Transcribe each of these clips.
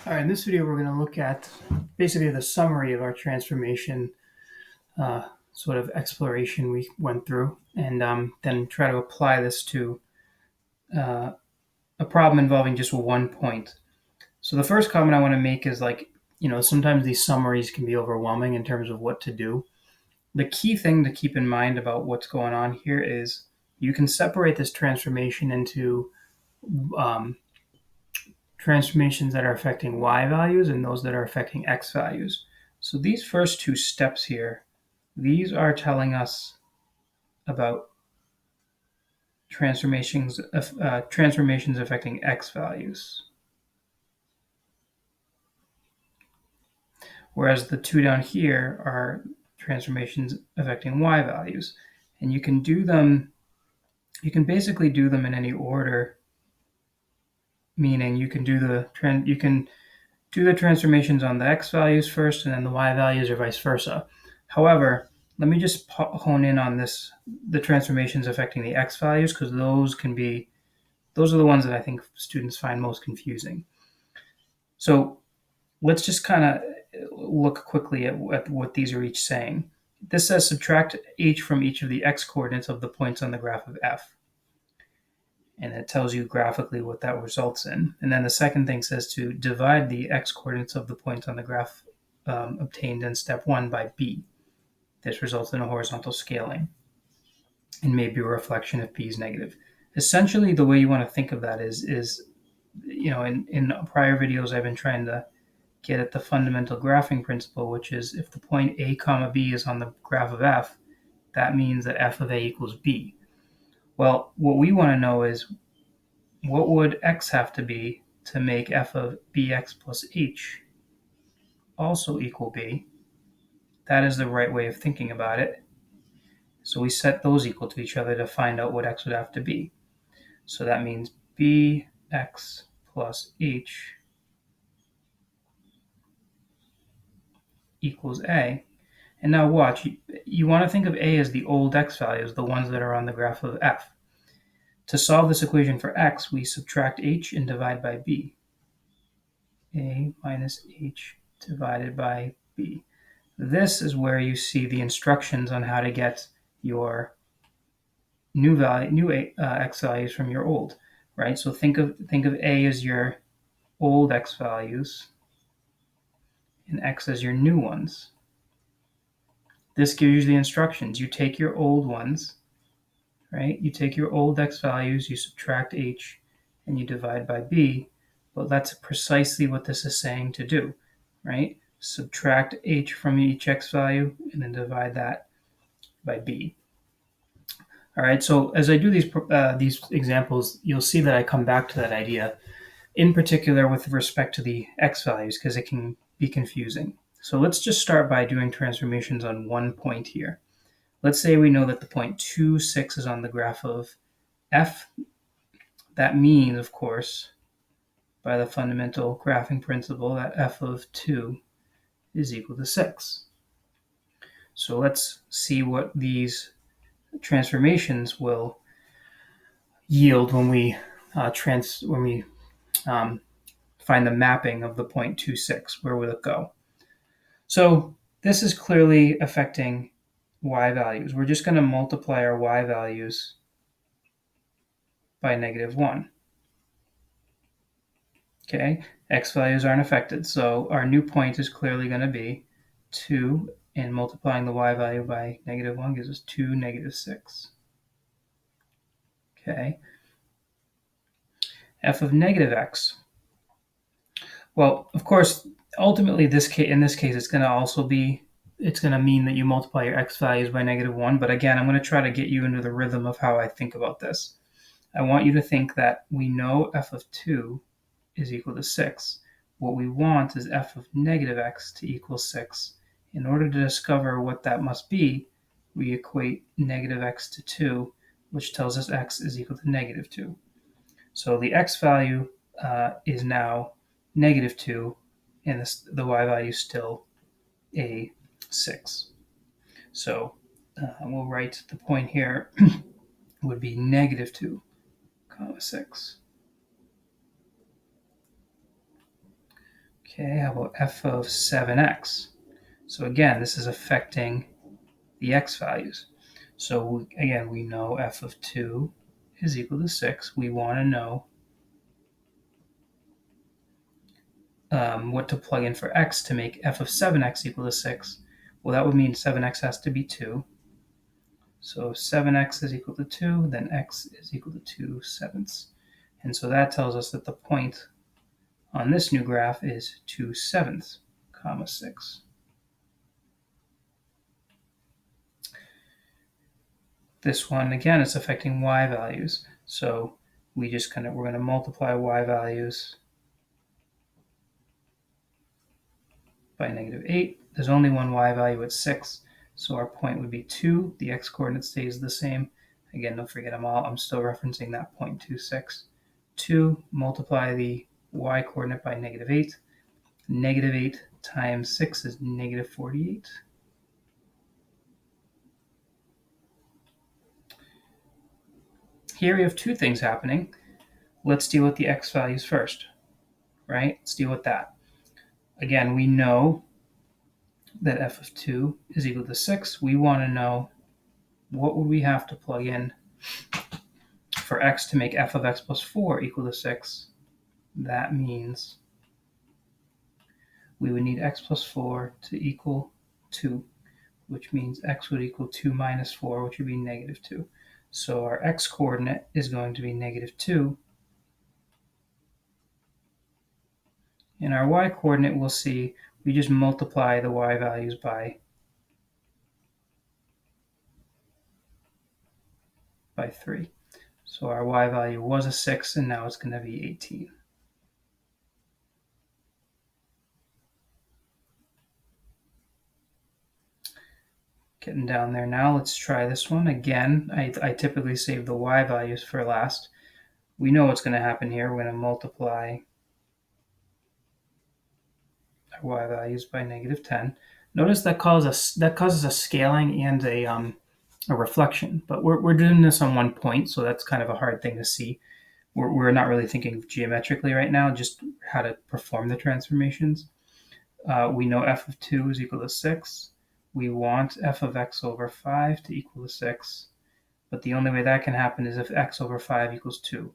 All right, in this video, we're going to look at basically the summary of our transformation sort of exploration we went through, and then try to apply this to uh, a problem involving just one point. So the first comment I want to make is sometimes these summaries can be overwhelming in terms of what to do. The key thing to keep in mind about what's going on here is you can separate this transformation into um, transformations that are affecting y values and those that are affecting x values. So these first two steps here, these are telling us about transformations affecting x values. Whereas the two down here are transformations affecting y values. And you can basically do them in any order, meaning you can do the transformations on the x values first and then the y values, or vice versa. However, let me just hone in on the transformations affecting the x values, because those are the ones that I think students find most confusing. So let's just kind of look quickly at what these are each saying. This says subtract h from each of the x coordinates of the points on the graph of f. And it tells you graphically what that results in. And then the second thing says to divide the x coordinates of the points on the graph obtained in step 1 by b. This results in a horizontal scaling and may be a reflection if b is negative. Essentially, the way you want to think of that is in prior videos I've been trying to get at the fundamental graphing principle, which is if the point a comma b is on the graph of f, that means that f of a equals b. Well, what we want to know is, what would x have to be to make f of bx plus h also equal b? That is the right way of thinking about it. So we set those equal to each other to find out what x would have to be. So that means bx plus h equals a. And now watch, you want to think of a as the old x values, the ones that are on the graph of f. To solve this equation for x, we subtract h and divide by b. A minus h divided by b. This is where you see the instructions on how to get your new x values from your old, right? So think of a as your old x values and x as your new ones. This gives you the instructions. You take your old ones, right? You take your old x values, you subtract h, and you divide by b. But that's precisely what this is saying to do, right? Subtract h from each x value and then divide that by b. All right, so as I do these examples, you'll see that I come back to that idea, in particular with respect to the x values, because it can be confusing. So let's just start by doing transformations on one point here. Let's say we know that the point 2, 6 is on the graph of f. That means, of course, by the fundamental graphing principle, that f of 2 is equal to 6. So let's see what these transformations will yield when we find the mapping of the point 2, 6. Where will it go? So this is clearly affecting y values. We're just going to multiply our y values by -1. Okay, x values aren't affected, so our new point is clearly going to be 2, and multiplying the y value by -1 gives us 2, -6. Okay, f of -x. Well, of course, ultimately, in this case, it's going to mean that you multiply your x values by -1. But again, I'm going to try to get you into the rhythm of how I think about this. I want you to think that we know f of 2 is equal to 6. What we want is f of -x to equal 6. In order to discover what that must be, we equate -x to 2, which tells us x is equal to -2. So the x value is now -2, and the y value is still a 6. So we'll write the point here would be -2, 6. Okay, how about f of 7x? So again, this is affecting the x values. So again, we know f of 2 is equal to 6. We want to know what to plug in for x to make f of 7x equal to 6. Well, that would mean 7x has to be 2. So 7x is equal to 2, then x is equal to 2 sevenths. And so that tells us that the point on this new graph is 2 sevenths, comma 6. This one, again, is affecting y values. So we're going to multiply y values by negative 8. There's only one y value at 6, so our point would be 2. The x coordinate stays the same. Again, don't forget I'm still referencing that 0.26. 2, multiply the y coordinate by negative 8. Negative 8 times 6 is negative 48. Here we have two things happening. Let's deal with the x values first, right? Let's deal with that. Again, we know that f of 2 is equal to 6. We want to know what would we have to plug in for x to make f of x plus 4 equal to 6. That means we would need x plus 4 to equal 2, which means x would equal 2 minus 4, which would be negative 2. So our x coordinate is going to be negative 2. In our y coordinate, we'll see we just multiply the y values by 3. So our y value was a 6, and now it's going to be 18. Getting down there now, let's try this one. Again, I typically save the y values for last. We know what's going to happen here. We're going to multiply our y values by negative 10. Notice that causes a scaling and a reflection, but we're doing this on one point, so that's kind of a hard thing to see. We're not really thinking geometrically right now, just how to perform the transformations. We know f of 2 is equal to 6. We want f of x over 5 to equal to 6, but the only way that can happen is if x over 5 equals 2.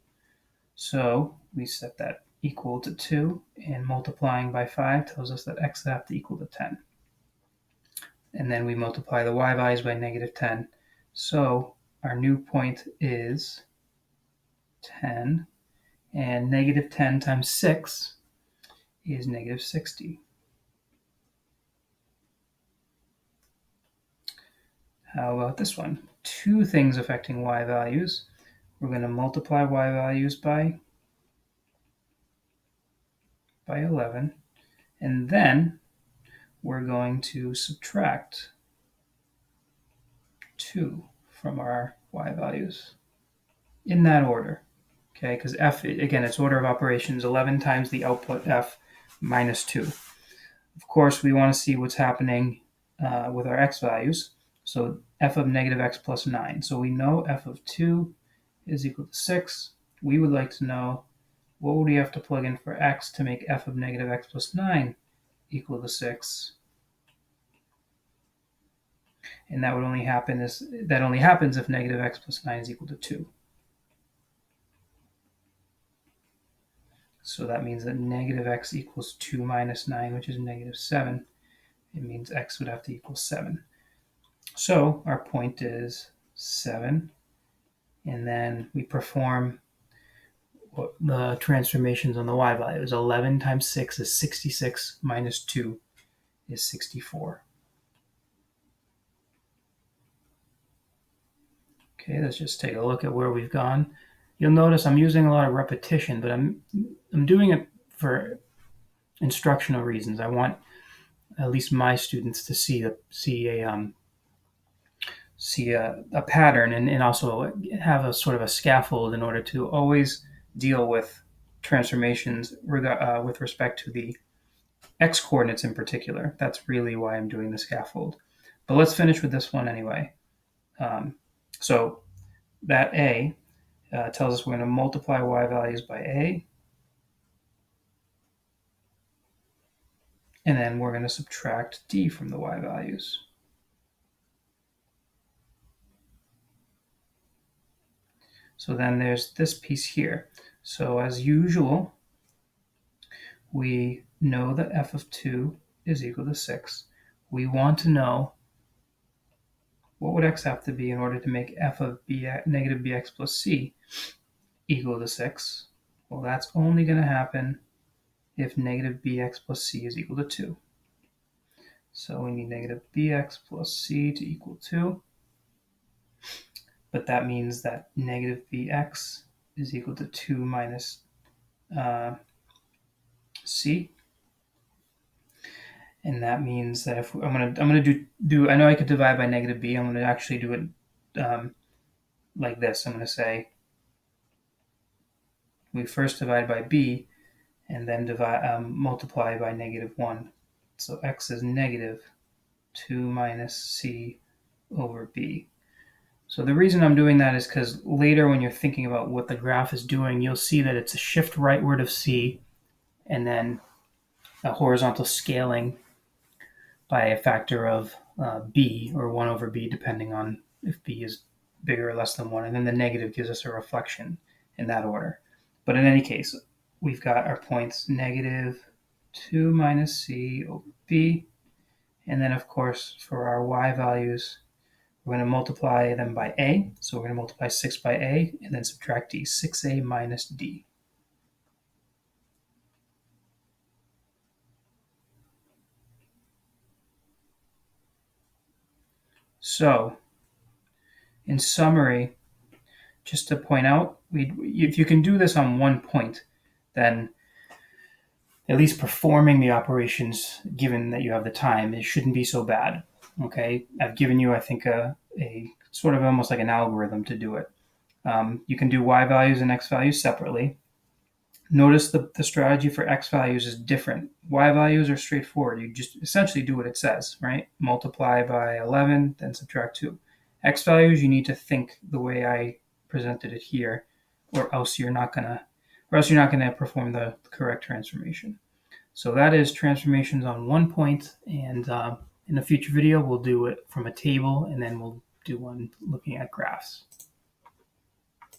So we set that equal to 2, and multiplying by 5 tells us that x would have to equal to 10. And then we multiply the y values by negative 10. So our new point is 10, and negative 10 times 6 is negative 60. How about this one? Two things affecting y values. We're going to multiply y values by 11, and then we're going to subtract 2 from our y values in that order. Okay, because f, again, its order of operations, 11 times the output f minus 2. Of course, we want to see what's happening with our x values. So f of negative x plus 9. So we know f of 2 is equal to 6. We would like to know what would we have to plug in for x to make f of negative x plus 9 equal to 6. And that only happens if negative x plus 9 is equal to 2. So that means that negative x equals 2 minus 9, which is negative 7. It means x would have to equal 7. So our point is 7. And then we perform the transformations on the y values. 11 times 6 is 66, minus 2 is 64. Okay, let's just take a look at where we've gone. You'll notice I'm using a lot of repetition, but I'm doing it for instructional reasons. I want at least my students to see a pattern, and also have a sort of a scaffold in order to always deal with transformations with respect to the x coordinates in particular. That's really why I'm doing the scaffold. But let's finish with this one anyway. So that a tells us we're going to multiply y values by a. And then we're going to subtract d from the y values. So then there's this piece here. So as usual, we know that f of 2 is equal to 6. We want to know what would x have to be in order to make f of b, negative bx plus c equal to 6. Well, that's only going to happen if negative bx plus c is equal to 2. So we need negative bx plus c to equal 2. But that means that negative bx is equal to 2 minus c. And that means that if I'm gonna do I know I could divide by negative b. I'm gonna actually do it like this. I'm gonna say we first divide by b and then multiply by negative 1. So x is negative 2 minus c over b. So the reason I'm doing that is because later when you're thinking about what the graph is doing, you'll see that it's a shift rightward of c and then a horizontal scaling by a factor of b, or 1 over b, depending on if b is bigger or less than 1. And then the negative gives us a reflection in that order. But in any case, we've got our points negative 2 minus c over b. And then, of course, for our y values, we're going to multiply them by a. So we're going to multiply 6 by a and then subtract d, 6a minus d. So, in summary, just to point out, if you can do this on one point, then at least performing the operations, given that you have the time, it shouldn't be so bad. Okay, I've given you, I think, a sort of almost like an algorithm to do it. You can do y values and x values separately. Notice the strategy for x values is different. Y values are straightforward. You just essentially do what it says, right? Multiply by 11, then subtract 2. X values, you need to think the way I presented it here, or else you're not gonna perform the correct transformation. So that is transformations on one point, and in a future video we'll do it from a table, and then we'll do one looking at graphs.